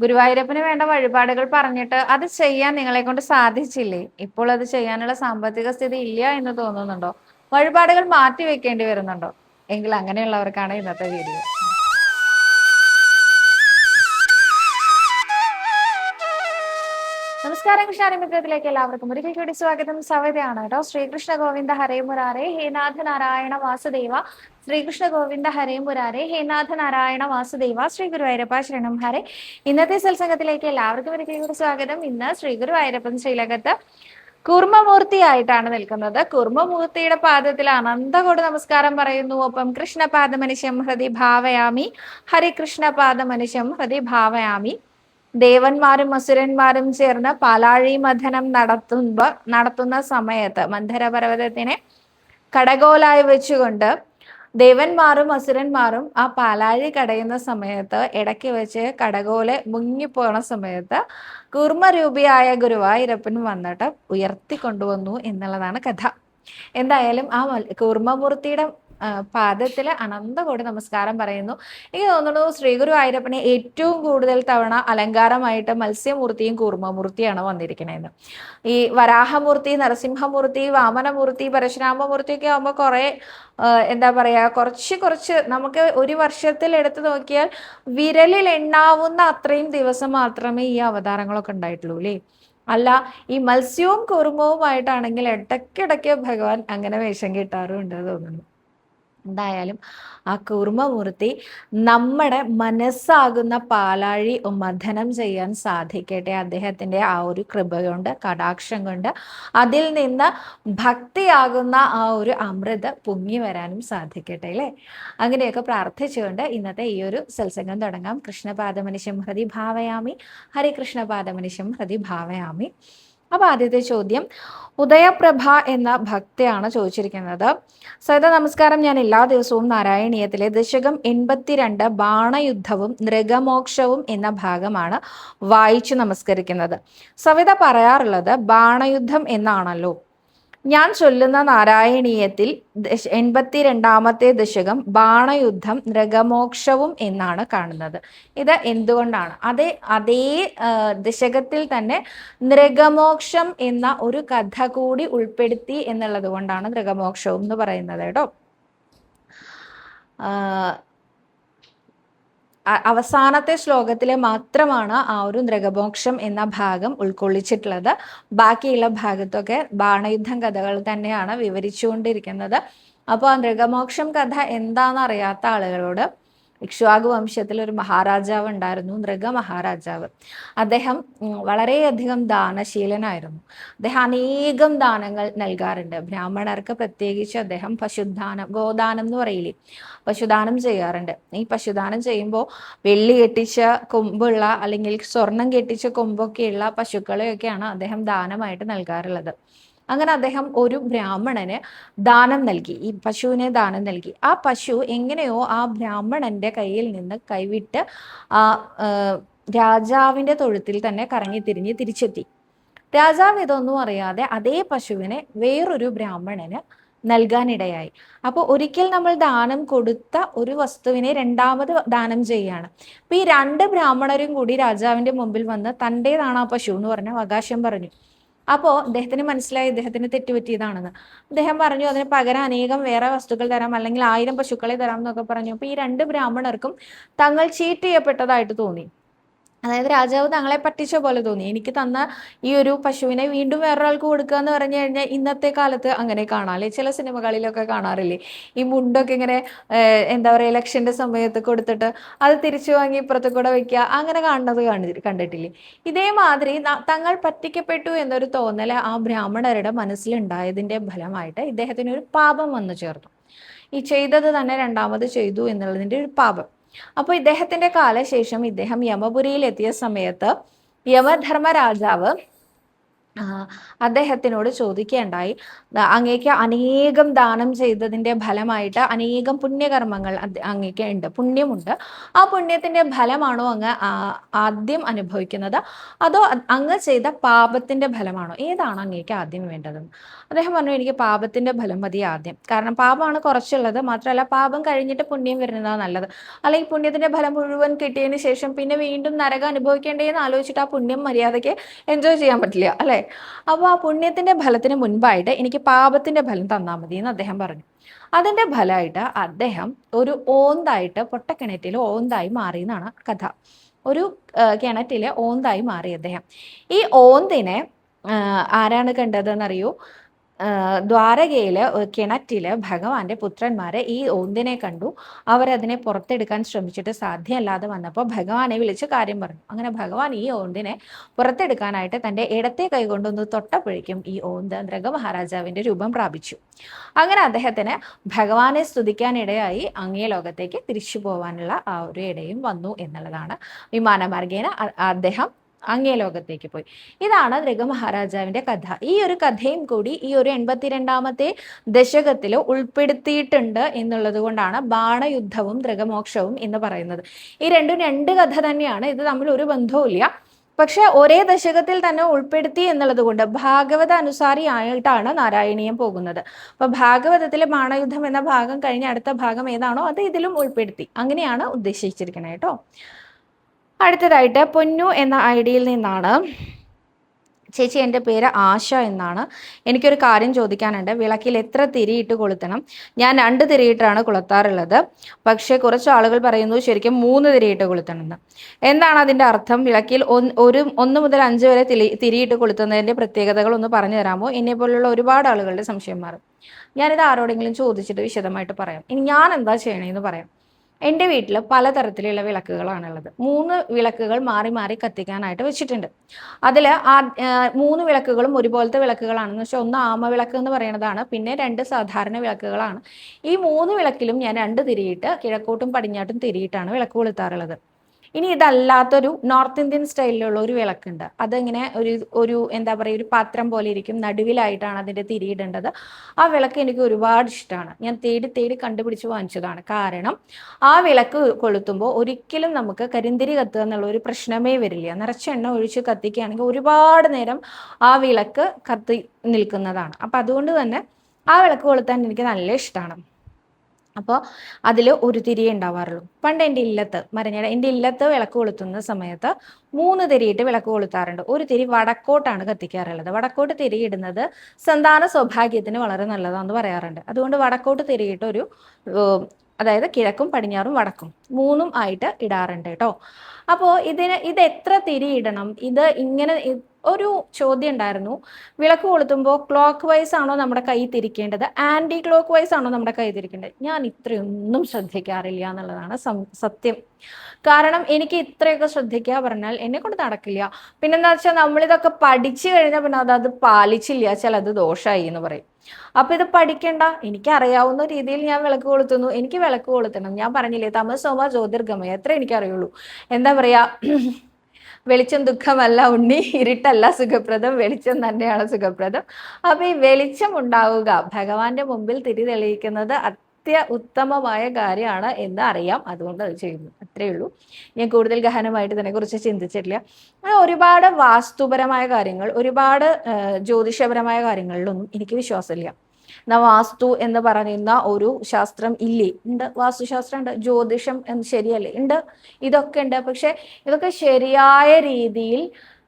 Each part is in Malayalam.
ഗുരുവായൂരപ്പന് വേണ്ട വഴിപാടുകൾ പറഞ്ഞിട്ട് അത് ചെയ്യാൻ നിങ്ങളെ കൊണ്ട് സാധിച്ചില്ലേ? ഇപ്പോൾ അത് ചെയ്യാനുള്ള സാമ്പത്തിക സ്ഥിതി ഇല്ല എന്ന് തോന്നുന്നുണ്ടോ? വഴിപാടുകൾ മാറ്റി വെക്കേണ്ടി വരുന്നുണ്ടോ? എങ്കിൽ അങ്ങനെയുള്ളവർക്കാണ് ഇന്നത്തെ വീഡിയോ. നമസ്കാരം, കൃഷ്ണാരമിത്രത്തിലേക്ക് എല്ലാവർക്കും ഒരിക്കൽ കൂടി സ്വാഗതം. സവിതയാണ് കേട്ടോ. ശ്രീകൃഷ്ണ ഗോവിന്ദ ഹരേ മുരാരേ, ഹേ നാഥ നാരായണ വാസുദേവ. ശ്രീകൃഷ്ണ ഗോവിന്ദ ഹരേ മുരാരേ, ഹേ നാഥ നാരായണ വാസുദേവ. ശ്രീ ഗുരുവായൂരപ്പ ശരണം ഹരേ. ഇന്നത്തെ സത്സംഗത്തിലേക്ക് എല്ലാവർക്കും ഒരിക്കൽ കൂടി സ്വാഗതം. ഇന്ന് ശ്രീ ഗുരുവായൂരപ്പൻ ശ്രീലകത്ത് കൂർമ്മമൂർത്തിയായിട്ടാണ് നിൽക്കുന്നത്. കൂർമ്മമൂർത്തിയുടെ പാദത്തിൽ അനന്തകോടി നമസ്കാരം പറയുന്നു. ഒപ്പം കൃഷ്ണപാദമനിശം ഹൃദി ഭാവയാമി, ഹരികൃഷ്ണപാദമനിശം ഹൃദി ഭാവയാമി. ദേവന്മാരും അസുരന്മാരും ചേർന്ന് പാലാഴി മഥനം നടത്തുന്ന സമയത്ത് മന്ധര പർവ്വതത്തിനെ കടകോലായി വെച്ചുകൊണ്ട് ദേവന്മാരും അസുരന്മാരും ആ പാലാഴി കടയുന്ന സമയത്ത് ഇടയ്ക്ക് വെച്ച് കടകോല് മുങ്ങിപ്പോണ സമയത്ത് കൂർമ്മരൂപിയായ ഗുരുവായൂരപ്പൻ വന്നിട്ട് ഉയർത്തിക്കൊണ്ടുവന്നു എന്നുള്ളതാണ് കഥ. എന്തായാലും ആ കൂർമ്മമൂർത്തിയുടെ പാദത്തില് അനന്തകോടി നമസ്കാരം പറയുന്നു. എനിക്ക് തോന്നുന്നു ശ്രീ ഗുരുവായൂരപ്പനെ ഏറ്റവും കൂടുതൽ തവണ അലങ്കാരമായിട്ട് മത്സ്യമൂർത്തിയും കൂർമ്മമൂർത്തിയാണ് വന്നിരിക്കണേന്ന്. ഈ വരാഹമൂർത്തി, നരസിംഹമൂർത്തി, വാമനമൂർത്തി, പരശുരാമമൂർത്തി ഒക്കെ ആകുമ്പോൾ കുറെ എന്താ പറയാ, കുറച്ച് നമുക്ക് ഒരു വർഷത്തിൽ എടുത്തു നോക്കിയാൽ വിരലിൽ എണ്ണാവുന്ന അത്രയും ദിവസം മാത്രമേ ഈ അവതാരങ്ങളൊക്കെ ഉണ്ടായിട്ടുള്ളൂ അല്ലേ. അല്ല, ഈ മത്സ്യവും കൂർമ്മവുമായിട്ടാണെങ്കിൽ ഇടയ്ക്കിടയ്ക്ക് ഭഗവാൻ അങ്ങനെ വേഷം കിട്ടാറുണ്ട് തോന്നുന്നു. എന്തായാലും ആ കൂർമ്മമൂർത്തി നമ്മുടെ മനസ്സാകുന്ന പാലാഴി മഥനം ചെയ്യാൻ സാധിക്കട്ടെ. അദ്ദേഹത്തിൻ്റെ ആ ഒരു കൃപ കൊണ്ട്, കടാക്ഷം കൊണ്ട് അതിൽ നിന്ന് ഭക്തിയാകുന്ന ആ ഒരു അമൃത് പൊങ്ങി വരാനും സാധിക്കട്ടെ അല്ലേ. അങ്ങനെയൊക്കെ പ്രാർത്ഥിച്ചുകൊണ്ട് ഇന്നത്തെ ഈ ഒരു സത്സംഗം തുടങ്ങാം. കൃഷ്ണപാദമനിശം ഹൃദി ഭാവയാമി, ഹരികൃഷ്ണപാദമനിശം ഹൃദി ഭാവയാമി. അപ്പൊ ആദ്യത്തെ ചോദ്യം ഉദയപ്രഭ എന്ന ഭക്തയാണ് ചോദിച്ചിരിക്കുന്നത്. സദാ നമസ്കാരം. ഞാൻ എല്ലാ ദിവസവും നാരായണീയത്തിലെ ദശകം 82 ബാണയുദ്ധവും നൃഗമോക്ഷവും എന്ന ഭാഗമാണ് വായിച്ചു നമസ്കരിക്കുന്നത്. സവിത പറയാറുള്ളത് ബാണയുദ്ധം എന്നാണല്ലോ. ഞാൻ ചൊല്ലുന്ന നാരായണീയത്തിൽ 82ാമത്തെ ദശകം ബാണയുദ്ധം നൃഗമോക്ഷവും എന്നാണ് കാണുന്നത്. ഇത് എന്തുകൊണ്ടാണ്? അതേ ദശകത്തിൽ തന്നെ നൃഗമോക്ഷം എന്ന ഒരു കഥ കൂടി ഉൾപ്പെടുത്തി എന്നുള്ളത് കൊണ്ടാണ് നൃഗമോക്ഷവും എന്ന് പറയുന്നത് കേട്ടോ. അവസാനത്തെ ശ്ലോകത്തിൽ മാത്രമാണ് ആ ഒരു നൃഗമോക്ഷം എന്ന ഭാഗം ഉൾക്കൊള്ളിച്ചിട്ടുള്ളത്. ബാക്കിയുള്ള ഭാഗത്തൊക്കെ ബാണയുദ്ധം കഥകൾ തന്നെയാണ് വിവരിച്ചുകൊണ്ടിരിക്കുന്നത്. അപ്പോൾ ആ നൃഗമോക്ഷം കഥ എന്താണെന്ന് അറിയാത്ത ആളുകളോട്, ഇക്ഷ്വാകു വംശത്തിൽ ഒരു മഹാരാജാവ് ഉണ്ടായിരുന്നു, നൃഗ മഹാരാജാവ്. അദ്ദേഹം വളരെയധികം ദാനശീലനായിരുന്നു. അദ്ദേഹം അനേകം ദാനങ്ങൾ നൽകാറുണ്ട്. ബ്രാഹ്മണർക്ക് പ്രത്യേകിച്ച് അദ്ദേഹം പശുദാനം, ഗോദാനം എന്ന് പറയില്ലേ, പശുദാനം ചെയ്യാറുണ്ട്. ഈ പശുദാനം ചെയ്യുമ്പോൾ വെള്ളി കെട്ടിച്ച കൊമ്പുള്ള അല്ലെങ്കിൽ സ്വർണം കെട്ടിച്ച കൊമ്പൊക്കെയുള്ള പശുക്കളെയൊക്കെയാണ് അദ്ദേഹം ദാനമായിട്ട് നൽകാറുള്ളത്. അങ്ങനെ അദ്ദേഹം ഒരു ബ്രാഹ്മണന് ദാനം നൽകി, ഈ പശുവിനെ ദാനം നൽകി. ആ പശു എങ്ങനെയോ ആ ബ്രാഹ്മണന്റെ കയ്യിൽ നിന്ന് കൈവിട്ട് ആ രാജാവിന്റെ തൊഴുത്തിൽ തന്നെ കറങ്ങി തിരിഞ്ഞ് തിരിച്ചെത്തി. രാജാവ് ഇതൊന്നും അറിയാതെ അതേ പശുവിനെ വേറൊരു ബ്രാഹ്മണന് നൽകാനിടയായി. അപ്പോൾ ഒരിക്കൽ നമ്മൾ ദാനം കൊടുത്ത ഒരു വസ്തുവിനെ രണ്ടാമത് ദാനം ചെയ്യാണ്. അപ്പൊ ഈ 2 ബ്രാഹ്മണരും കൂടി രാജാവിന്റെ മുമ്പിൽ വന്ന് തൻ്റെതാണ് ആ പശു എന്ന് പറഞ്ഞ അവകാശം പറഞ്ഞു. അപ്പോൾ അദ്ദേഹത്തിന് മനസ്സിലായി ഇദ്ദേഹത്തിന് തെറ്റുപറ്റിയതാണെന്ന്. അദ്ദേഹം പറഞ്ഞു അതിന് പകരം അനേകം വേറെ വസ്തുക്കൾ തരാം, അല്ലെങ്കിൽ 1000 പശുക്കളെ തരാം എന്നൊക്കെ പറഞ്ഞു. അപ്പോൾ ഈ 2 ബ്രാഹ്മണർക്കും തങ്ങൾ ചീറ്റ് ചെയ്യപ്പെട്ടതായിട്ട് തോന്നി. അതായത് രാജാവ് തങ്ങളെ പറ്റിച്ച പോലെ തോന്നി. എനിക്ക് തന്ന ഈ ഒരു പശുവിനെ വീണ്ടും വേറൊരാൾക്ക് കൊടുക്കുക എന്ന് പറഞ്ഞു കഴിഞ്ഞാൽ ഇന്നത്തെ കാലത്ത് അങ്ങനെ കാണാല്ലേ, ചില സിനിമകളിലൊക്കെ കാണാറില്ലേ, ഈ മുണ്ടൊക്കെ ഇങ്ങനെ എന്താ പറയുക, ഇലക്ഷൻ്റെ സമയത്ത് കൊടുത്തിട്ട് അത് തിരിച്ചു വാങ്ങി ഇപ്പുറത്ത് കൂടെ വെക്കുക, അങ്ങനെ കാണുന്നത് കണ്ടിട്ടില്ലേ. ഇതേമാതിരി തങ്ങൾ പറ്റിക്കപ്പെട്ടു എന്നൊരു തോന്നൽ ആ ബ്രാഹ്മണരുടെ മനസ്സിലുണ്ടായതിൻ്റെ ഫലമായിട്ട് ഇദ്ദേഹത്തിന് ഒരു പാപം വന്നു ചേർന്നു. ഈ ചെയ്തത് തന്നെ രണ്ടാമത് ചെയ്തു എന്നുള്ളതിൻ്റെ ഒരു പാപം. അപ്പോൾ ഇദ്ദേഹത്തിന്റെ കാലശേഷം ഇദ്ദേഹം യമപുരിയിൽ എത്തിയ സമയത്ത് യമധർമ്മ രാജാവ് അദ്ദേഹത്തിനോട് ചോദിക്കുകയുണ്ടായി, അങ്ങേക്ക് അനേകം ദാനം ചെയ്തതിൻ്റെ ഫലമായിട്ട് അനേകം പുണ്യകർമ്മങ്ങൾ അങ്ങേക്ക് ഉണ്ട്, പുണ്യമുണ്ട്. ആ പുണ്യത്തിൻ്റെ ഫലമാണോ അങ്ങ് ആദ്യം അനുഭവിക്കുന്നത്, അതോ അങ്ങ് ചെയ്ത പാപത്തിൻ്റെ ഫലമാണോ? ഏതാണ് അങ്ങേക്ക് ആദ്യം വേണ്ടതെന്ന് അദ്ദേഹം പറഞ്ഞു, എനിക്ക് പാപത്തിൻ്റെ ഫലം മതി ആദ്യം. കാരണം പാപമാണ് കുറച്ചുള്ളത്, മാത്രമല്ല പാപം കഴിഞ്ഞിട്ട് പുണ്യം വരുന്നതാണ് നല്ലത്. അല്ലെങ്കിൽ പുണ്യത്തിൻ്റെ ഫലം മുഴുവൻ കിട്ടിയതിന് ശേഷം പിന്നെ വീണ്ടും നരകം അനുഭവിക്കേണ്ടതെന്ന് ആലോചിച്ചിട്ട് ആ പുണ്യം മര്യാദയ്ക്ക് എൻജോയ് ചെയ്യാൻ പറ്റില്ല അല്ലേ? അപ്പോൾ ആ പുണ്യത്തിൻ്റെ ഫലത്തിന് മുൻപായിട്ട് എനിക്ക് പാപത്തിൻ്റെ ഫലം തന്നാൽ മതി എന്ന് അദ്ദേഹം പറഞ്ഞു. അതിൻ്റെ ഫലമായിട്ട് അദ്ദേഹം ഒരു ഓന്തായിട്ട് പൊട്ടക്കിണറ്റിൽ ഓന്തായി മാറി എന്നാണ് കഥ. ഒരു കിണറ്റിൽ ഓന്തായി മാറി അദ്ദേഹം. ഈ ഓന്തിനെ ആരാണ് കണ്ടതെന്നറിയൂ? ദ്വാരകയില് കിണറ്റില് ഭഗവാന്റെ പുത്രന്മാരെ ഈ ഓന്തിനെ കണ്ടു. അവരതിനെ പുറത്തെടുക്കാൻ ശ്രമിച്ചിട്ട് സാധ്യമല്ലാതെ വന്നപ്പോൾ ഭഗവാനെ വിളിച്ച് കാര്യം പറഞ്ഞു. അങ്ങനെ ഭഗവാൻ ഈ ഓന്തിനെ പുറത്തെടുക്കാനായിട്ട് തൻ്റെ ഇടത്തെ കൈകൊണ്ടൊന്ന് തൊട്ടപ്പോഴേക്കും ഈ ഓന്ത് മൃഗമഹാരാജാവിൻ്റെ രൂപം പ്രാപിച്ചു. അങ്ങനെ അദ്ദേഹത്തിന് ഭഗവാനെ സ്തുതിക്കാനിടയായി അങ്ങേ ലോകത്തേക്ക് തിരിച്ചു പോകാനുള്ള ആ ഒരു ഇടയും വന്നു എന്നുള്ളതാണ്. വിമാനമാർഗേന അദ്ദേഹം അങ്ങേ ലോകത്തേക്ക് പോയി. ഇതാണ് മഹാരാജാവിന്റെ കഥ. ഈ ഒരു കഥയും കൂടി ഈ ഒരു 82ാമത്തെ ദശകത്തിൽ ഉൾപ്പെടുത്തിയിട്ടുണ്ട് എന്നുള്ളത് കൊണ്ടാണ് ബാണയുദ്ധവും ദൃഗമോക്ഷവും എന്ന് പറയുന്നത്. ഈ രണ്ടും രണ്ട് കഥ തന്നെയാണ്, ഇത് തമ്മിൽ ഒരു ബന്ധവുമില്ല. പക്ഷെ ഒരേ ദശകത്തിൽ തന്നെ ഉൾപ്പെടുത്തി എന്നുള്ളത് കൊണ്ട് ഭാഗവത അനുസാരി ആയിട്ടാണ് നാരായണീയം പോകുന്നത്. അപ്പൊ ഭാഗവതത്തിലെ ബാണയുദ്ധം എന്ന ഭാഗം കഴിഞ്ഞ അടുത്ത ഭാഗം ഏതാണോ അത് ഇതിലും ഉൾപ്പെടുത്തി, അങ്ങനെയാണ് ഉദ്ദേശിച്ചിരിക്കുന്നത് കേട്ടോ. അടുത്തതായിട്ട് പൊന്നു എന്ന ഐഡിയിൽ നിന്നാണ്, ചേച്ചി എൻ്റെ പേര് ആശ എന്നാണ്. എനിക്കൊരു കാര്യം ചോദിക്കാനുണ്ട്. വിളക്കിൽ എത്ര തിരിയിട്ട് കൊളുത്തണം? ഞാൻ 2 തിരിയിട്ടാണ് കൊളുത്താറുള്ളത്. പക്ഷേ കുറച്ച് ആളുകൾ പറയുന്നു ശരിക്കും 3 തിരിയിട്ട് കൊളുത്തണമെന്ന്. എന്താണ് അതിൻ്റെ അർത്ഥം? വിളക്കിൽ 1 മുതൽ 5 വരെ തിരിയിട്ട് കൊളുത്തുന്നതിൻ്റെ പ്രത്യേകതകൾ ഒന്ന് പറഞ്ഞു തരാമോ? എന്നെ പോലുള്ള ഒരുപാട് ആളുകളുടെ സംശയം മാറും. ഞാനിത് ആരോടെങ്കിലും ചോദിച്ചിട്ട് വിശദമായിട്ട് പറയാം. ഇനി ഞാൻ എന്താ ചെയ്യണമെന്ന് പറയാം. എൻ്റെ വീട്ടിൽ പലതരത്തിലുള്ള വിളക്കുകളാണുള്ളത്. 3 വിളക്കുകൾ മാറി മാറി കത്തിക്കാനായിട്ട് വെച്ചിട്ടുണ്ട്. അതിൽ 3 വിളക്കുകളും ഒരുപോലത്തെ വിളക്കുകളാണെന്ന് വെച്ചാൽ ഒന്ന് ആമ വിളക്ക് എന്ന് പറയുന്നതാണ്, പിന്നെ 2 സാധാരണ വിളക്കുകളാണ്. ഈ 3 വിളക്കിലും ഞാൻ 2 തിരിയിട്ട് കിഴക്കോട്ടും പടിഞ്ഞാട്ടും തിരിയിട്ടാണ് വിളക്ക് കൊളുത്താറുള്ളത്. ഇനി ഇതല്ലാത്തൊരു നോർത്ത് ഇന്ത്യൻ സ്റ്റൈലിലുള്ള ഒരു വിളക്കുണ്ട്. അതിങ്ങനെ ഒരു എന്താ പറയുക, ഒരു പാത്രം പോലെ ഇരിക്കും, നടുവിലായിട്ടാണ് അതിൻ്റെ തിരിയിടേണ്ടത്. ആ വിളക്ക് എനിക്ക് ഒരുപാട് ഇഷ്ടമാണ്. ഞാൻ തേടി തേടി കണ്ടുപിടിച്ച് വാങ്ങിച്ചതാണ്. കാരണം ആ വിളക്ക് കൊളുത്തുമ്പോൾ ഒരിക്കലും നമുക്ക് കരിന്തിരി കത്തുക എന്നുള്ള ഒരു പ്രശ്നമേ വരില്ല. നിറച്ച എണ്ണ ഒഴിച്ച് കത്തിക്കുകയാണെങ്കിൽ ഒരുപാട് നേരം ആ വിളക്ക് കത്തി നിൽക്കുന്നതാണ്. അപ്പം അതുകൊണ്ട് തന്നെ ആ വിളക്ക് കൊളുത്താൻ എനിക്ക് നല്ല ഇഷ്ടമാണ്. അപ്പോൾ അതിൽ ഒരു തിരിയേ ഉണ്ടാവാറുള്ളൂ. പണ്ട് എൻ്റെ ഇല്ലത്ത് വിളക്ക് കൊളുത്തുന്ന സമയത്ത് 3 തിരിയിട്ട് വിളക്ക് കൊളുത്താറുണ്ട്. ഒരു തിരി വടക്കോട്ടാണ് കത്തിക്കാറുള്ളത്. വടക്കോട്ട് തിരിയിടുന്നത് സന്താന സൗഭാഗ്യത്തിന് വളരെ നല്ലതാണെന്ന് പറയാറുണ്ട്. അതുകൊണ്ട് വടക്കോട്ട് തിരിയിട്ട് അതായത് കിഴക്കും പടിഞ്ഞാറും വടക്കും 3 ആയിട്ട് ഇടാറുണ്ട് കേട്ടോ. അപ്പോൾ ഇത് എത്ര തിരിയിടണം? ഇത് ഇങ്ങനെ ഒരു ചോദ്യം ഉണ്ടായിരുന്നു. വിളക്ക് കൊളുത്തുമ്പോൾ ക്ലോക്ക് വൈസ് ആണോ നമ്മുടെ കൈ തിരിക്കേണ്ടത്, ആൻറ്റി ക്ലോക്ക് വൈസ് ആണോ നമ്മുടെ കൈ തിരിക്കേണ്ടത്? ഞാൻ ഇത്രയൊന്നും ശ്രദ്ധിക്കാറില്ല എന്നുള്ളതാണ് സത്യം. കാരണം എനിക്ക് ഇത്രയൊക്കെ ശ്രദ്ധിക്കുക പറഞ്ഞാൽ എന്നെ കൊണ്ട് നടക്കില്ല. പിന്നെന്താ വെച്ചാൽ നമ്മളിതൊക്കെ പഠിച്ചു കഴിഞ്ഞാൽ പിന്നെ അത് പാലിച്ചില്ല ചിലത് ദോഷമായി എന്ന് പറയും. അപ്പൊ ഇത് പഠിക്കണ്ട, എനിക്കറിയാവുന്ന രീതിയിൽ ഞാൻ വിളക്ക് കൊളുത്തുന്നു. എനിക്ക് വിളക്ക് കൊളുത്തണം. ഞാൻ പറഞ്ഞില്ലേ, തമസോമ ജ്യോതിർഗമയ, എത്ര എനിക്കറിയുള്ളൂ. എന്താ പറയാ, വെളിച്ചം ദുഃഖമല്ല ഉണ്ണി, ഇരുട്ടല്ല സുഖപ്രദം, വെളിച്ചം തന്നെയാണ് സുഖപ്രദം. അപ്പൊ ഈ വെളിച്ചം ഉണ്ടാവുക, ഭഗവാന്റെ മുമ്പിൽ തിരി തെളിയിക്കുന്നത് ഉത്തമമായ കാര്യമാണ് എന്ന് അറിയാം. അതുകൊണ്ട് അത് ചെയ്യുന്നു, അത്രയേ ഉള്ളൂ. ഞാൻ കൂടുതൽ ഗഹനമായിട്ട് ഇതിനെക്കുറിച്ച് ചിന്തിച്ചിട്ടില്ല. ഒരുപാട് വാസ്തുപരമായ കാര്യങ്ങൾ, ഒരുപാട് ജ്യോതിഷപരമായ കാര്യങ്ങളിലൊന്നും എനിക്ക് വിശ്വാസമില്ല. വാസ്തു എന്ന് പറയുന്ന ഒരു ശാസ്ത്രം ഇല്ലേ? ഉണ്ട്, വാസ്തുശാസ്ത്രം ഉണ്ട്. ജ്യോതിഷം എന്ന് ശരിയല്ലേ? ഉണ്ട്, ഇതൊക്കെ ഉണ്ട്. പക്ഷെ ഇതൊക്കെ ശരിയായ രീതിയിൽ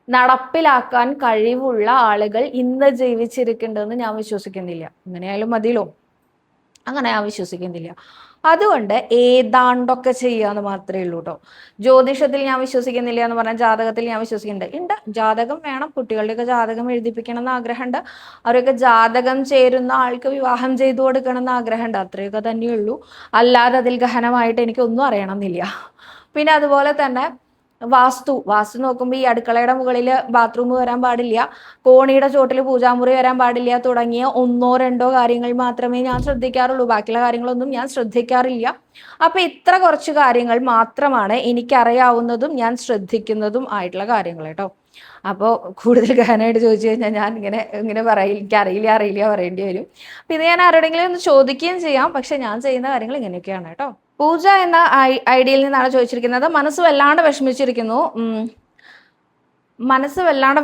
നടപ്പിലാക്കാൻ കഴിവുള്ള ആളുകൾ ഇന്ന് ജീവിച്ചിരിക്കുന്നുണ്ടെന്ന് ഞാൻ വിശ്വസിക്കുന്നില്ല. അങ്ങനെയായാലും മതിയല്ലോ, അങ്ങനെ ഞാൻ വിശ്വസിക്കുന്നില്ല. അതുകൊണ്ട് ഏതാണ്ടൊക്കെ ചെയ്യാന്ന് മാത്രമേ ഉള്ളൂ കേട്ടോ. ജ്യോതിഷത്തിൽ ഞാൻ വിശ്വസിക്കുന്നില്ല എന്ന് പറഞ്ഞാൽ ജാതകത്തിൽ ഞാൻ വിശ്വസിക്കുന്നുണ്ട്. ഉണ്ട്, ജാതകം വേണം. കുട്ടികളുടെയൊക്കെ ജാതകം എഴുതിപ്പിക്കണം എന്ന് ആഗ്രഹമുണ്ട്. അവരൊക്കെ ജാതകം ചേരുന്ന ആൾക്ക് വിവാഹം ചെയ്തു കൊടുക്കണം എന്ന് ആഗ്രഹമുണ്ട്. അത്രയൊക്കെ തന്നെയുള്ളൂ. അല്ലാതെ അതിൽ ഗഹനമായിട്ട് എനിക്കൊന്നും അറിയണമെന്നില്ല. പിന്നെ അതുപോലെ തന്നെ വാസ്തു നോക്കുമ്പോൾ ഈ അടുക്കളയുടെ മുകളിൽ ബാത്റൂം വരാൻ പാടില്ല, കോണിയുടെ ചോട്ടിൽ പൂജാമുറി വരാൻ പാടില്ല, തുടങ്ങിയ 1-2 കാര്യങ്ങൾ മാത്രമേ ഞാൻ ശ്രദ്ധിക്കാറുള്ളൂ. ബാക്കിയുള്ള കാര്യങ്ങളൊന്നും ഞാൻ ശ്രദ്ധിക്കാറില്ല. അപ്പൊ ഇത്ര കുറച്ച് കാര്യങ്ങൾ മാത്രമാണ് എനിക്കറിയാവുന്നതും ഞാൻ ശ്രദ്ധിക്കുന്നതും ആയിട്ടുള്ള കാര്യങ്ങൾ കേട്ടോ. അപ്പോൾ കൂടുതൽ ഗഹനമായിട്ട് ചോദിച്ചു കഴിഞ്ഞാൽ ഞാൻ ഇങ്ങനെ ഇങ്ങനെ പറയില്ല, എനിക്ക് അറിയില്ല പറയേണ്ടി വരും. അപ്പം ഇത് ഞാൻ ആരോടെങ്കിലും ഒന്ന് ചോദിക്കുകയും ചെയ്യാം. പക്ഷെ ഞാൻ ചെയ്യുന്ന കാര്യങ്ങൾ ഇങ്ങനെയൊക്കെയാണ് കേട്ടോ. പൂജ എന്ന ഐഡിയയിൽ നിന്നാണ് ചോദിച്ചിരിക്കുന്നത്. മനസ്സ് വല്ലാണ്ട്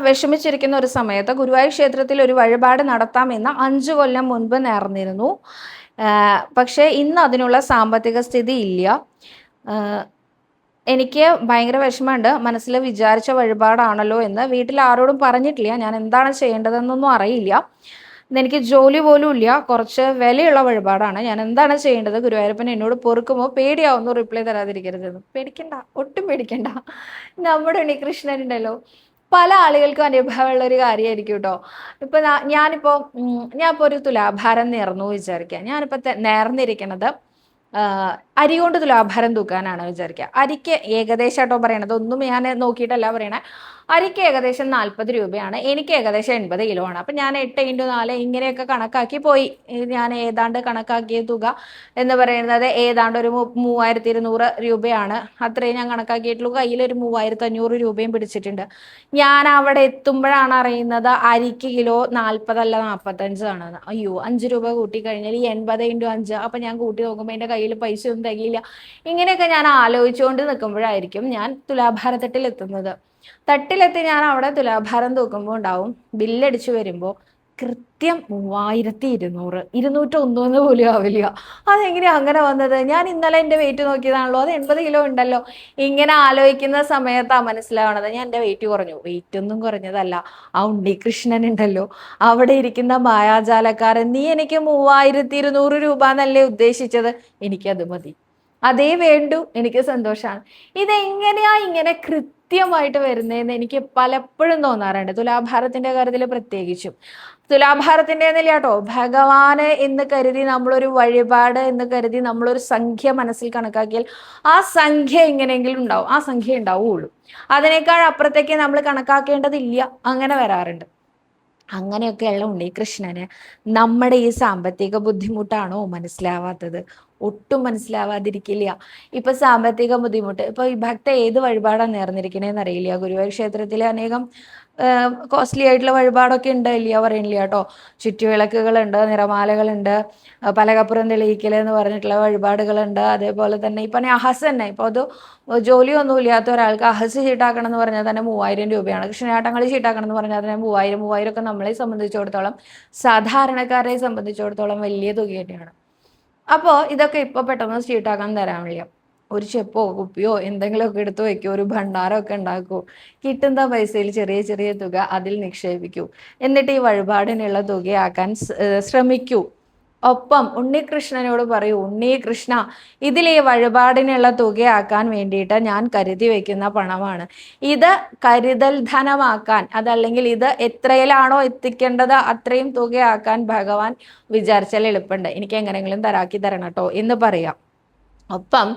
വിഷമിച്ചിരിക്കുന്ന ഒരു സമയത്ത് ഗുരുവായൂർ ക്ഷേത്രത്തിൽ ഒരു വഴിപാട് നടത്താമെന്ന് 5 കൊല്ലം മുൻപ് നേർന്നിരുന്നു. പക്ഷേ ഇന്ന് അതിനുള്ള സാമ്പത്തിക സ്ഥിതി ഇല്ല. എനിക്ക് ഭയങ്കര വിഷമമുണ്ട്. മനസ്സിൽ വിചാരിച്ച വഴിപാടാണല്ലോ എന്ന്. വീട്ടിൽ ആരോടും പറഞ്ഞിട്ടില്ല. ഞാൻ എന്താണ് ചെയ്യേണ്ടതെന്നൊന്നും അറിയില്ല. എനിക്ക് ജോലി പോലും ഇല്ല. കുറച്ച് വിലയുള്ള വഴിപാടാണ്. ഞാൻ എന്താണ് ചെയ്യേണ്ടത്? ഗുരുവായൂരപ്പൻ എന്നോട് പൊറുക്കുമോ? പേടിയാവുന്നു റിപ്ലൈ തരാതിരിക്കരുതെന്ന്. പേടിക്കണ്ട, ഒട്ടും പേടിക്കണ്ട. നമ്മുടെ ഉണ്ണികൃഷ്ണൻ ഉണ്ടല്ലോ, പല ആളുകൾക്കും അനുഭവമുള്ള ഒരു കാര്യമായിരിക്കും കേട്ടോ. ഇപ്പൊ ഞാനിപ്പോ ഒരു തുലാഭാരം നേർന്നു വിചാരിക്കുക. ഞാനിപ്പോ നേർന്നിരിക്കണത് അരി കൊണ്ട് തുലാഭാരം തൂക്കാനാണ് വിചാരിക്കുക. അരിക്ക് ഏകദേശം കേട്ടോ പറയണത്, ഒന്നും ഞാൻ നോക്കിയിട്ടല്ല പറയണേ. അരിക്ക് ഏകദേശം 40 രൂപയാണ്. എനിക്ക് ഏകദേശം 80 കിലോ ആണ്. അപ്പം ഞാൻ 8x4 ഇങ്ങനെയൊക്കെ കണക്കാക്കി പോയി. ഞാൻ ഏതാണ്ട് കണക്കാക്കിയ തുക എന്ന് പറയുന്നത് ഏതാണ്ട് ഒരു 3200 രൂപയാണ്. അത്രയും ഞാൻ കണക്കാക്കിയിട്ടുള്ളൂ. കയ്യിലൊരു 3500 രൂപയും പിടിച്ചിട്ടുണ്ട്. ഞാൻ അവിടെ എത്തുമ്പോഴാണ് അറിയുന്നത് അരിക്ക് കിലോ 40 അല്ല 45 ആണെന്ന്. അയ്യോ, 5 രൂപ കൂട്ടി കഴിഞ്ഞാൽ ഈ 80 × 5. അപ്പം ഞാൻ കൂട്ടി നോക്കുമ്പോൾ എൻ്റെ കയ്യിൽ പൈസ ഒന്നും തികയില്ല. ഇങ്ങനെയൊക്കെ ഞാൻ ആലോചിച്ചുകൊണ്ട് നിൽക്കുമ്പോഴായിരിക്കും ഞാൻ തുലാഭാരത്തട്ടിൽ എത്തുന്നത്. തട്ടിലെത്തി ഞാൻ അവിടെ തുലാഭാരം തൂക്കുമ്പോൾ ഉണ്ടാവും ബില്ലടിച്ചു വരുമ്പോൾ കൃത്യം 3200. 201 പോലും ആവില്ല. അതെങ്ങനെയാ അങ്ങനെ വന്നത്? ഞാൻ ഇന്നലെ എൻ്റെ വെയിറ്റ് നോക്കിയതാണല്ലോ, അത് 80 കിലോ ഉണ്ടല്ലോ. ഇങ്ങനെ ആലോചിക്കുന്ന സമയത്താണ് മനസ്സിലാവണത് ഞാൻ എൻ്റെ വെയിറ്റ് കുറഞ്ഞു. വെയിറ്റ് ഒന്നും കുറഞ്ഞതല്ല, ആ ഉണ്ണികൃഷ്ണൻ ഉണ്ടല്ലോ, അവിടെ ഇരിക്കുന്ന മായാജാലക്കാരൻ, നീ എനിക്ക് 3200 രൂപ എന്നല്ലേ ഉദ്ദേശിച്ചത്? എനിക്കത് മതി, അതേ വേണ്ടു, എനിക്ക് സന്തോഷമാണ്. ഇതെങ്ങനെയാ ഇങ്ങനെ കൃത്യമായിട്ട് വരുന്നതെന്ന് എനിക്ക് പലപ്പോഴും തോന്നാറുണ്ട്. തുലാഭാരത്തിന്റെ കാര്യത്തിൽ പ്രത്യേകിച്ചും. തുലാഭാരത്തിന്റെ എന്നില്ല കേട്ടോ, ഭഗവാന് എന്ന് കരുതി നമ്മളൊരു വഴിപാട് എന്ന് കരുതി നമ്മളൊരു സംഖ്യ മനസ്സിൽ കണക്കാക്കിയാൽ ആ സംഖ്യ എങ്ങനെയെങ്കിലും ഉണ്ടാവും, ആ സംഖ്യ ഉണ്ടാവുള്ളൂ. അതിനേക്കാൾ അപ്പുറത്തേക്ക് നമ്മൾ കണക്കാക്കേണ്ടതില്ല. അങ്ങനെ വരാറുണ്ട്. അങ്ങനെയൊക്കെയുള്ള ഉണ്ണികൃഷ്ണന് നമ്മുടെ ഈ സാമ്പത്തിക ബുദ്ധിമുട്ടാണോ മനസ്സിലാവാത്തത്? ഒട്ടും മനസ്സിലാവാതിരിക്കില്ല. ഇപ്പൊ സാമ്പത്തിക ബുദ്ധിമുട്ട്, ഇപ്പൊ ഈ ഭക്ത ഏത് വഴിപാടാണ് നേർന്നിരിക്കണേന്ന് അറിയില്ല. ഗുരുവായൂർ ക്ഷേത്രത്തിലെ അനേകം കോസ്റ്റ്ലി ആയിട്ടുള്ള വഴിപാടൊക്കെ ഉണ്ടായില്ല പറയണില്ല കേട്ടോ. ചുറ്റുവിളക്കുകളുണ്ട്, നിറമാലകളുണ്ട്, പലകപ്പുറം തെളിയിക്കൽ എന്ന് പറഞ്ഞിട്ടുള്ള വഴിപാടുകളുണ്ട്. അതേപോലെ തന്നെ ഇപ്പൊ അഹസ് തന്നെ, ഇപ്പൊ അത് ജോലിയൊന്നും ഇല്ലാത്ത ഒരാൾക്ക് അഹസ് ചീട്ടാക്കണം എന്ന് പറഞ്ഞാൽ തന്നെ 3000 രൂപയാണ്. കൃഷ്ണയാട്ടങ്ങൾ ചീട്ടാക്കണം എന്ന് പറഞ്ഞാൽ തന്നെ 3000 ഒക്കെ നമ്മളെ സംബന്ധിച്ചിടത്തോളം, സാധാരണക്കാരെ സംബന്ധിച്ചിടത്തോളം വലിയ തുക തന്നെയാണ്. അപ്പോൾ ഇതൊക്കെ ഇപ്പൊ പെട്ടെന്ന് ചീട്ടാക്കാൻ തരാൻ വയ്യ. ഒരു ചെപ്പോ കുപ്പിയോ എന്തെങ്കിലുമൊക്കെ എടുത്തു വെക്കൂ, ഒരു ഭണ്ഡാരമൊക്കെ ഉണ്ടാക്കൂ, കിട്ടുന്ന പൈസയിൽ ചെറിയ ചെറിയ തുക അതിൽ നിക്ഷേപിക്കൂ, എന്നിട്ട് ഈ വഴിപാടിനുള്ള തുകയാക്കാൻ ശ്രമിക്കൂ. ഒപ്പം ഉണ്ണികൃഷ്ണനോട് പറയൂ, ഉണ്ണികൃഷ്ണ, ഇതിൽ ഈ വഴിപാടിനുള്ള തുകയാക്കാൻ വേണ്ടിയിട്ട് ഞാൻ കരുതി വെക്കുന്ന പണമാണ്. ഇത് കരുതൽ ധനമാക്കാൻ, അതല്ലെങ്കിൽ ഇത് എത്രയിലാണോ എത്തിക്കേണ്ടത് അത്രയും തുകയാക്കാൻ ഭഗവാൻ വിചാരിച്ചാൽ എളുപ്പമുണ്ട്. എനിക്ക് എങ്ങനെയെങ്കിലും തരാക്കി തരണം കേട്ടോ എന്ന് പറയാം. ഒപ്പം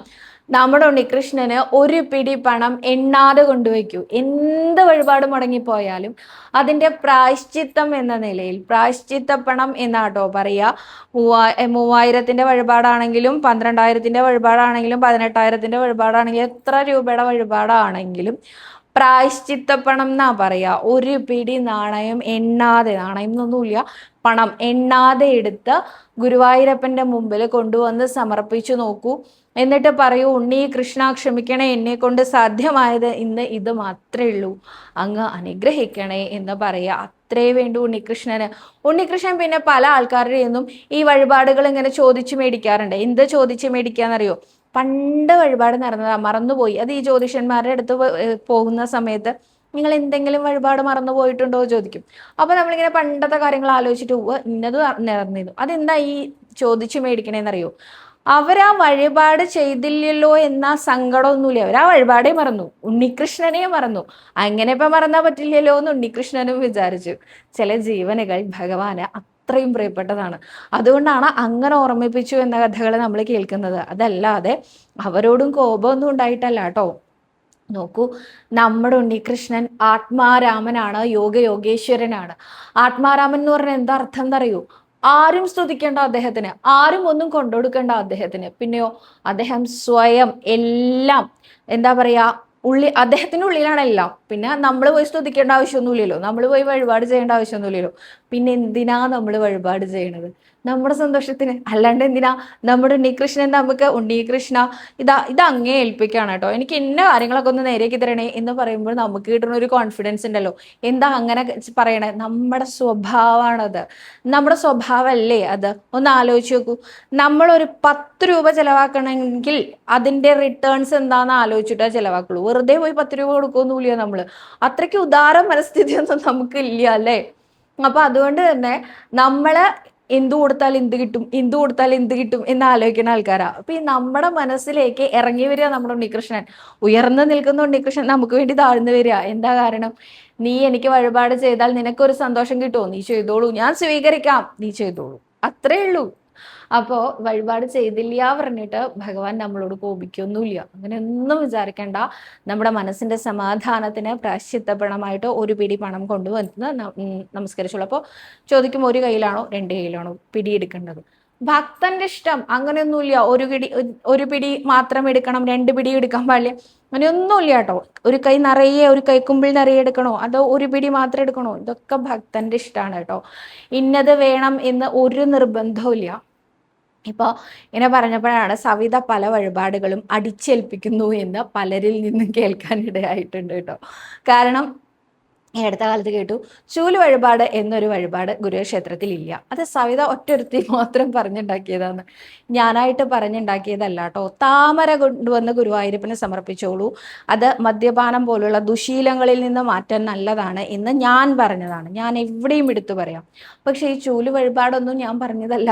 നമ്മുടെ ഉണ്ണികൃഷ്ണന് ഒരു പിടി പണം എണ്ണാതെ കൊണ്ടുവയ്ക്കൂ. എന്ത് വഴിപാട് മുടങ്ങിപ്പോയാലും അതിൻ്റെ പ്രായശ്ചിത്തം എന്ന നിലയിൽ, പ്രായശ്ചിത്തപ്പണം എന്നാട്ടോ പറയുക. 3000-ന്റെ വഴിപാടാണെങ്കിലും 12,000-ന്റെ വഴിപാടാണെങ്കിലും 18,000-ന്റെ വഴിപാടാണെങ്കിലും എത്ര രൂപയുടെ വഴിപാടാണെങ്കിലും പ്രായശ്ചിത്തപ്പണം എന്നാ പറയാ. ഒരു പിടി നാണയം എണ്ണാതെ, നാണയം എന്നൊന്നുമില്ല, പണം എണ്ണാതെ എടുത്ത് ഗുരുവായൂരപ്പന്റെ മുമ്പിൽ കൊണ്ടുവന്ന് സമർപ്പിച്ചു നോക്കൂ. എന്നിട്ട് പറയൂ, ഉണ്ണി കൃഷ്ണ ക്ഷമിക്കണേ, എന്നെ കൊണ്ട് സാധ്യമായത് ഇന്ന് ഇത് മാത്രമേ ഉള്ളൂ, അങ്ങ് അനുഗ്രഹിക്കണേ എന്ന് പറയാ. അത്രേ വേണ്ടു ഉണ്ണികൃഷ്ണന്. ഉണ്ണികൃഷ്ണൻ പിന്നെ പല ആൾക്കാരുടെ നിന്നും ഈ വഴിപാടുകൾ ഇങ്ങനെ ചോദിച്ചു മേടിക്കാറുണ്ട്. എന്ത് ചോദിച്ചു മേടിക്കാന്നറിയോ? പണ്ട് വഴിപാട് നടന്നതാ, മറന്നുപോയി. അത് ഈ ജ്യോതിഷന്മാരുടെ അടുത്ത് പോകുന്ന സമയത്ത് നിങ്ങൾ എന്തെങ്കിലും വഴിപാട് മറന്നു പോയിട്ടുണ്ടോ ചോദിക്കും. അപ്പൊ നമ്മളിങ്ങനെ പണ്ടത്തെ കാര്യങ്ങൾ ആലോചിച്ചിട്ട് ഇന്നത് നടന്നിരുന്നു. അതെന്താ ഈ ചോദിച്ചു മേടിക്കണേന്നറിയോ? അവരാ വഴിപാട് ചെയ്തില്ലല്ലോ എന്ന സങ്കടമൊന്നുമില്ല. അവരാ വഴിപാടേ മറന്നു, ഉണ്ണികൃഷ്ണനെ മറന്നു. അങ്ങനെ ഇപ്പൊ മറന്നാ പറ്റില്ലല്ലോ എന്ന് ഉണ്ണികൃഷ്ണനും വിചാരിച്ചു. ചില ജീവനുകൾ ഭഗവാന് അത്രയും പ്രിയപ്പെട്ടതാണ്. അതുകൊണ്ടാണ് അങ്ങനെ ഓർമ്മിപ്പിച്ചു എന്ന കഥകൾ നമ്മൾ കേൾക്കുന്നത്. അതല്ലാതെ അവരോടും കോപമൊന്നും ഉണ്ടായിട്ടല്ല കേട്ടോ. നോക്കൂ, നമ്മുടെ ഉണ്ണികൃഷ്ണൻ ആത്മാരാമനാണ്, യോഗേശ്വരനാണ്. ആത്മാരാമൻ എന്ന് പറഞ്ഞാൽ എന്താ അർത്ഥം എന്നറിയൂ? ആരും സ്തുതിക്കേണ്ട അദ്ദേഹത്തിന്, ആരും ഒന്നും കൊണ്ടുകൊടുക്കേണ്ട അദ്ദേഹത്തിന്. പിന്നെയോ അദ്ദേഹം സ്വയം എല്ലാം എന്താ പറയാ, അദ്ദേഹത്തിന്റെ ഉള്ളിലാണ് എല്ലാം. പിന്നെ നമ്മൾ പോയി സ്തുതിക്കേണ്ട ആവശ്യമൊന്നുമില്ലല്ലോ, നമ്മൾ പോയി വഴിപാട് ചെയ്യേണ്ട ആവശ്യമൊന്നുമില്ലല്ലോ. പിന്നെ എന്തിനാ നമ്മൾ വഴിപാട് ചെയ്യണത്? നമ്മുടെ സന്തോഷത്തിന്. അല്ലാണ്ട് എന്തിനാ? നമ്മുടെ ഉണ്ണികൃഷ്ണൻ നമുക്ക് ഉണ്ണികൃഷ്ണ ഇത് അങ്ങേ ഏൽപ്പിക്കുകയാണ് കേട്ടോ, എനിക്ക് ഇന്ന കാര്യങ്ങളൊക്കെ ഒന്ന് നേരെയാക്കി തരണേ എന്ന് പറയുമ്പോൾ നമുക്ക് കിട്ടുന്ന ഒരു കോൺഫിഡൻസ് ഉണ്ടല്ലോ. എന്താ അങ്ങനെ പറയണേ? നമ്മുടെ സ്വഭാവമാണത്. നമ്മുടെ സ്വഭാവമല്ലേ അത്? ഒന്ന് ആലോചിച്ച് നോക്കൂ. നമ്മളൊരു 10 രൂപ ചിലവാക്കണമെങ്കിൽ അതിന്റെ റിട്ടേൺസ് എന്താണെന്ന് ആലോചിച്ചിട്ടേ ചിലവാക്കുള്ളൂ. വെറുതെ പോയി 10 രൂപ കൊടുക്കൊന്നുമില്ല നമ്മള്. അത്രയ്ക്ക് ഉദാര മനസ്ഥിതിയൊന്നും നമുക്ക് ഇല്ല അല്ലേ? അപ്പൊ അതുകൊണ്ട് തന്നെ നമ്മള് എന്ത് കൊടുത്താൽ എന്ത് കിട്ടും, എന്ത് കൊടുത്താൽ എന്ത് കിട്ടും എന്ന് ആലോചിക്കുന്ന ആൾക്കാരാ. അപ്പൊ ഈ നമ്മുടെ മനസ്സിലേക്ക് ഇറങ്ങി വരിക നമ്മുടെ ഉണ്ണികൃഷ്ണൻ. ഉയർന്നു നിൽക്കുന്ന ഉണ്ണികൃഷ്ണൻ നമുക്ക് വേണ്ടി താഴ്ന്നു വരിക. എന്താ കാരണം? നീ എനിക്ക് വഴിപാട് ചെയ്താൽ നിനക്കൊരു സന്തോഷം കിട്ടുമോ? നീ ചെയ്തോളൂ, ഞാൻ സ്വീകരിക്കാം, നീ ചെയ്തോളൂ, അത്രേ ഉള്ളൂ. അപ്പോ വഴിപാട് ചെയ്തില്ല പറഞ്ഞിട്ട് ഭഗവാൻ നമ്മളോട് കോപിക്കൊന്നുമില്ല. അങ്ങനെ ഒന്നും വിചാരിക്കേണ്ട. നമ്മുടെ മനസ്സിന്റെ സമാധാനത്തിന് പ്രായശ്ചിത്തപണമായിട്ട് ഒരു പിടി പണം കൊണ്ടുവന്ന് നമസ്കരിച്ചോളൂ. അപ്പോൾ ചോദിക്കും, ഒരു കയ്യിലാണോ 2 കയ്യിലാണോ പിടിയെടുക്കേണ്ടത്? ഭക്തന്റെ ഇഷ്ടം. അങ്ങനെയൊന്നുമില്ല ഒരു പിടി മാത്രം എടുക്കണം, 2 പിടി എടുക്കാൻ പാടില്ല, അങ്ങനെയൊന്നുമില്ല കേട്ടോ. ഒരു കൈ നിറയെ, ഒരു കൈക്കുമ്പിൾ നിറയെ എടുക്കണോ, അതോ ഒരു പിടി മാത്രം എടുക്കണോ? ഇതൊക്കെ ഭക്തന്റെ ഇഷ്ടമാണ് കേട്ടോ. ഇന്നത് വേണം എന്ന് ഒരു നിർബന്ധവും ഇല്ല. ഇപ്പോൾ ഇങ്ങനെ പറഞ്ഞപ്പോഴാണ് സവിത പല വഴിപാടുകളും അടിച്ചേൽപ്പിക്കുന്നു എന്ന് പലരിൽ നിന്നും കേൾക്കാനിടയായിട്ടുണ്ട് കേട്ടോ. കാരണം ഈ അടുത്ത കാലത്ത് കേട്ടു, ചൂല് വഴിപാട് എന്നൊരു വഴിപാട് ഗുരുക്ഷേത്രത്തിൽ ഇല്ല, അത് സവിത ഒറ്റൊരുത്തി മാത്രം പറഞ്ഞുണ്ടാക്കിയതാണ്. ഞാനായിട്ട് പറഞ്ഞുണ്ടാക്കിയതല്ല കേട്ടോ. താമര കൊണ്ടുവന്ന് ഗുരുവായൂരപ്പന് സമർപ്പിച്ചോളൂ, അത് മദ്യപാനം പോലുള്ള ദുശീലങ്ങളിൽ നിന്ന് മാറ്റാൻ നല്ലതാണ് എന്ന് ഞാൻ പറഞ്ഞതാണ്. ഞാൻ എവിടെയും എടുത്തു പറയാം. പക്ഷെ ഈ ചൂല് വഴിപാടൊന്നും ഞാൻ പറഞ്ഞതല്ല.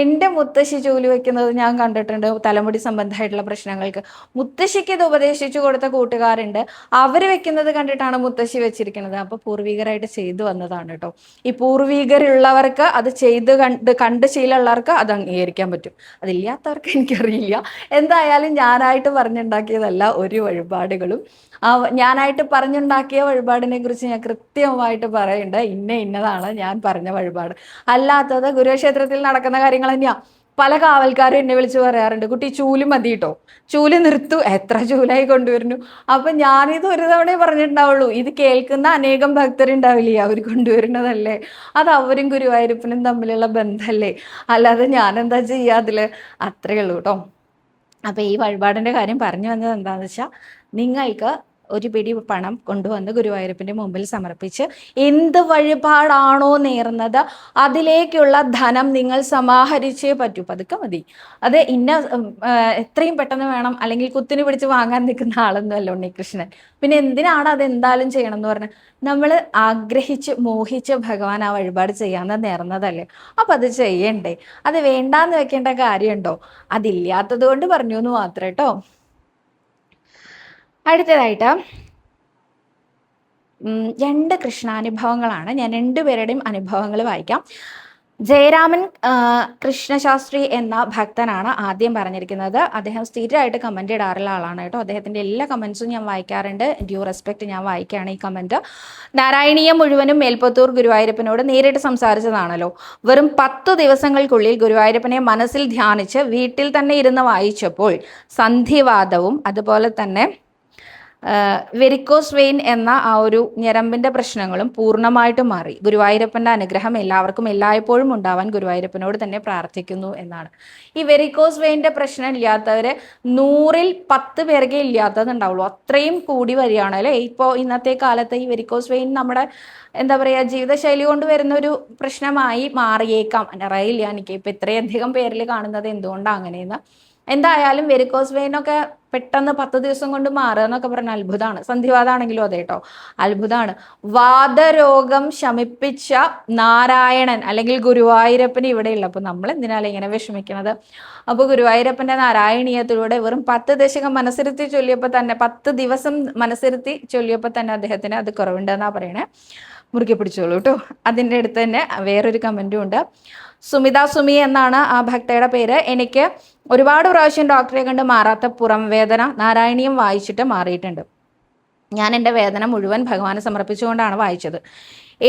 എൻ്റെ മുത്തശ്ശി ചൂല് വെക്കുന്നത് ഞാൻ കണ്ടിട്ടുണ്ട്, തലമുടി സംബന്ധമായിട്ടുള്ള പ്രശ്നങ്ങൾക്ക്. മുത്തശ്ശിക്ക് ഇത് ഉപദേശിച്ചു കൊടുത്ത കൂട്ടുകാരുണ്ട്, അവർ വെക്കുന്നത് കണ്ടിട്ടാണ് മുത്തശ്ശി വെച്ചിരിക്കുന്നത്. അപ്പൊ പൂർവികരായിട്ട് ചെയ്തു വന്നതാണ് കേട്ടോ. ഈ പൂർവികരുള്ളവർക്ക് അത് കണ്ട് ശീലമുള്ളവർക്ക് അത് അംഗീകരിക്കാൻ പറ്റും, അതില്ലാത്തവർക്ക് എനിക്കറിയില്ല. എന്തായാലും ഞാനായിട്ട് പറഞ്ഞുണ്ടാക്കിയതല്ല ഒരു വഴിപാടുകളും. ഞാനായിട്ട് പറഞ്ഞുണ്ടാക്കിയ വഴിപാടിനെ കുറിച്ച് ഞാൻ കൃത്യമായിട്ട് പറയണ്ട, ഇന്നതാണ് ഞാൻ പറഞ്ഞ വഴിപാട്. അല്ലാത്തത് ഗുരുക്ഷേത്രത്തിൽ നടക്കുന്ന കാര്യങ്ങൾ തന്നെയാ. പല കാവൽക്കാരും എന്നെ വിളിച്ച് പറയാറുണ്ട്, കുട്ടി ചൂല് മതി കേട്ടോ, ചൂല് നിർത്തു, എത്ര ചൂലായി കൊണ്ടുവരുന്നു. അപ്പൊ ഞാനിത് ഒരു തവണേ പറഞ്ഞിട്ടുണ്ടാവുള്ളൂ. ഇത് കേൾക്കുന്ന അനേകം ഭക്തരുണ്ടാവില്ലേ, അവർ കൊണ്ടുവരുന്നതല്ലേ, അത് അവരും ഗുരുവായൂരപ്പനും തമ്മിലുള്ള ബന്ധമല്ലേ, അല്ലാതെ ഞാനെന്താ ചെയ്യാ അതില്? അത്രയേ ഉള്ളൂ കേട്ടോ. അപ്പൊ ഈ വഴിപാടിന്റെ കാര്യം പറഞ്ഞു വന്നത് എന്താണെന്ന് വെച്ചാൽ, നിങ്ങൾക്ക് ഒരു പിടി പണം കൊണ്ടുവന്ന് ഗുരുവായൂരപ്പൻ്റെ മുമ്പിൽ സമർപ്പിച്ച് എന്ത് വഴിപാടാണോ നേർന്നത് അതിലേക്കുള്ള ധനം നിങ്ങൾ സമാഹരിച്ചേ പറ്റൂ. പതുക്കെ മതി. അത് എത്രയും പെട്ടെന്ന് വേണം, അല്ലെങ്കിൽ കുത്തിന് പിടിച്ച് വാങ്ങാൻ നിൽക്കുന്ന ആളൊന്നുമല്ല ഉണ്ണികൃഷ്ണൻ. പിന്നെ എന്തിനാണ് അത് എന്തായാലും ചെയ്യണം എന്ന് പറഞ്ഞാൽ, നമ്മൾ ആഗ്രഹിച്ച് മോഹിച്ച് ഭഗവാൻ ആ വഴിപാട് ചെയ്യാന്ന് നേർന്നതല്ലേ, അപ്പം അത് ചെയ്യണ്ടേ? അത് വേണ്ടാന്ന് വെക്കേണ്ട കാര്യമുണ്ടോ? അതില്ലാത്തത് കൊണ്ട് പറഞ്ഞു എന്ന് മാത്രം കേട്ടോ. അടുത്തതായിട്ട് 2 കൃഷ്ണാനുഭവങ്ങളാണ്. ഞാൻ 2 പേരുടെയും അനുഭവങ്ങൾ വായിക്കാം. ജയരാമൻ കൃഷ്ണശാസ്ത്രി എന്ന ഭക്തനാണ് ആദ്യം പറഞ്ഞിരിക്കുന്നത്. അദ്ദേഹം സ്ഥിരമായിട്ട് കമൻറ്റ് ഇടാറുള്ള ആളാണ് കേട്ടോ. അദ്ദേഹത്തിൻ്റെ എല്ലാ കമൻസും ഞാൻ വായിക്കാറുണ്ട്. ഡ്യൂ റെസ്പെക്ട്, ഞാൻ വായിക്കുകയാണ് ഈ കമൻറ്റ്. നാരായണീയം മുഴുവനും മേൽപ്പത്തൂർ ഗുരുവായൂരപ്പനോട് നേരിട്ട് സംസാരിച്ചതാണല്ലോ. വെറും 10 ദിവസങ്ങൾക്കുള്ളിൽ ഗുരുവായൂരപ്പനെ മനസ്സിൽ ധ്യാനിച്ച് വീട്ടിൽ തന്നെ ഇരുന്ന് വായിച്ചപ്പോൾ സന്ധിവാദവും അതുപോലെ തന്നെ വെരിക്കോസ് വെയിൻ എന്ന ആ ഒരു ഞരമ്പിൻ്റെ പ്രശ്നങ്ങളും പൂർണ്ണമായിട്ടും മാറി. ഗുരുവായൂരപ്പൻ്റെ അനുഗ്രഹം എല്ലാവർക്കും എല്ലായ്പ്പോഴും ഉണ്ടാവാൻ ഗുരുവായൂരപ്പനോട് തന്നെ പ്രാർത്ഥിക്കുന്നു എന്നാണ്. ഈ വെരിക്കോസ് വെയിൻ്റെ പ്രശ്നം ഇല്ലാത്തവർ 100-ൽ 10 പേർക്കേ ഇല്ലാത്തതുണ്ടാവുള്ളൂ. അത്രയും കൂടി വരികയാണ് അല്ലേ. ഇപ്പോൾ ഇന്നത്തെ കാലത്ത് ഈ വെരിക്കോസ് വെയിൻ നമ്മുടെ എന്താ പറയുക, ജീവിതശൈലി കൊണ്ട് വരുന്ന ഒരു പ്രശ്നമായി മാറിയേക്കാം. അറിയില്ല എനിക്ക് ഇപ്പം ഇത്രയധികം പേരിൽ കാണുന്നത് എന്തുകൊണ്ടാണ് അങ്ങനെയെന്ന്. എന്തായാലും വെരിക്കോസ് വെയിനൊക്കെ പെട്ടെന്ന് 10 ദിവസം കൊണ്ട് മാറുക എന്നൊക്കെ പറഞ്ഞാൽ അത്ഭുതമാണ്. സന്ധിവാദമാണെങ്കിലും അതെ കേട്ടോ, അത്ഭുതമാണ്. വാദരോഗം ശമിപ്പിച്ച നാരായണൻ അല്ലെങ്കിൽ ഗുരുവായൂരപ്പൻ ഇവിടെയുള്ള, അപ്പോൾ നമ്മൾ എന്തിനാലും ഇങ്ങനെ വിഷമിക്കുന്നത്? അപ്പോൾ ഗുരുവായൂരപ്പൻ്റെ നാരായണീയത്തിലൂടെ വെറും 10 ദശകം മനസ്സിരുത്തി ചൊല്ലിയപ്പോൾ തന്നെ, 10 ദിവസം മനസ്സിരുത്തി ചൊല്ലിയപ്പോൾ തന്നെ അദ്ദേഹത്തിന് അത് കുറവുണ്ടെന്നാണ് പറയണേ. മുറുകെ പിടിച്ചോളൂ കേട്ടോ. അതിൻ്റെ അടുത്ത് തന്നെ വേറൊരു കമൻറ്റും ഉണ്ട്. സുമിത സുമി എന്നാണ് ആ ഭക്തയുടെ പേര്. എനിക്ക് ഒരുപാട് പ്രാവശ്യം ഡോക്ടറെ കണ്ട് മാറാത്ത പുറം വേദന നാരായണീയം വായിച്ചിട്ട് മാറിയിട്ടുണ്ട്. ഞാൻ എൻ്റെ വേദന മുഴുവൻ ഭഗവാന് സമർപ്പിച്ചുകൊണ്ടാണ് വായിച്ചത്.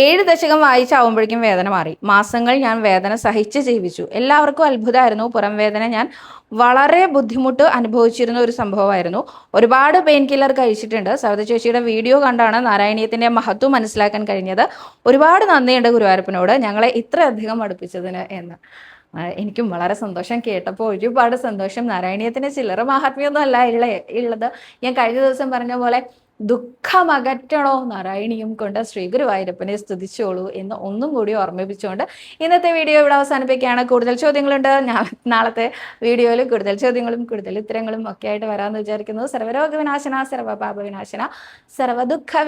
7 ദശകം വായിച്ചാവുമ്പോഴേക്കും വേദന മാറി. മാസങ്ങൾ ഞാൻ വേദന സഹിച്ച് ജീവിച്ചു. എല്ലാവർക്കും അത്ഭുതമായിരുന്നു. പുറം വേദന ഞാൻ വളരെ ബുദ്ധിമുട്ട് അനുഭവിച്ചിരുന്ന ഒരു സംഭവമായിരുന്നു. ഒരുപാട് പെയിൻ കില്ലർ കഴിച്ചിട്ടുണ്ട്. സവിത ചേച്ചിയുടെ വീഡിയോ കണ്ടാണ് നാരായണീയത്തിൻ്റെ മഹത്വം മനസ്സിലാക്കാൻ കഴിഞ്ഞത്. ഒരുപാട് നന്ദിയുണ്ട് ഗുരുവായൂരപ്പനോട് ഞങ്ങളെ ഇത്രയധികം അടുപ്പിച്ചതിന് എന്ന്. എനിക്കും വളരെ സന്തോഷം, കേട്ടപ്പോൾ ഒരുപാട് സന്തോഷം. നാരായണീയത്തിന് ചില്ലറ മഹാത്മ്യമൊന്നും അല്ല ഉള്ളത്. ഞാൻ കഴിഞ്ഞ ദിവസം പറഞ്ഞ പോലെ ദുഃഖമകറ്റണോ നാരായണിയും കൊണ്ട് ശ്രീ ഗുരുവായൂരപ്പനെ സ്തുതിച്ചോളൂ എന്ന് ഒന്നും കൂടി ഓർമ്മിപ്പിച്ചുകൊണ്ട് ഇന്നത്തെ വീഡിയോ ഇവിടെ അവസാനിപ്പിക്കുകയാണ്. കൂടുതൽ ചോദ്യങ്ങളുണ്ട്. ഞാൻ നാളത്തെ വീഡിയോയിൽ കൂടുതൽ ചോദ്യങ്ങളും കൂടുതൽ ഉത്തരങ്ങളും ഒക്കെ ആയിട്ട് വരാമെന്ന് വിചാരിക്കുന്നു. സർവ്വരോഗ വിനാശന, സർവ്വപാപ വിനാശന, സർവ്വദുഃഖ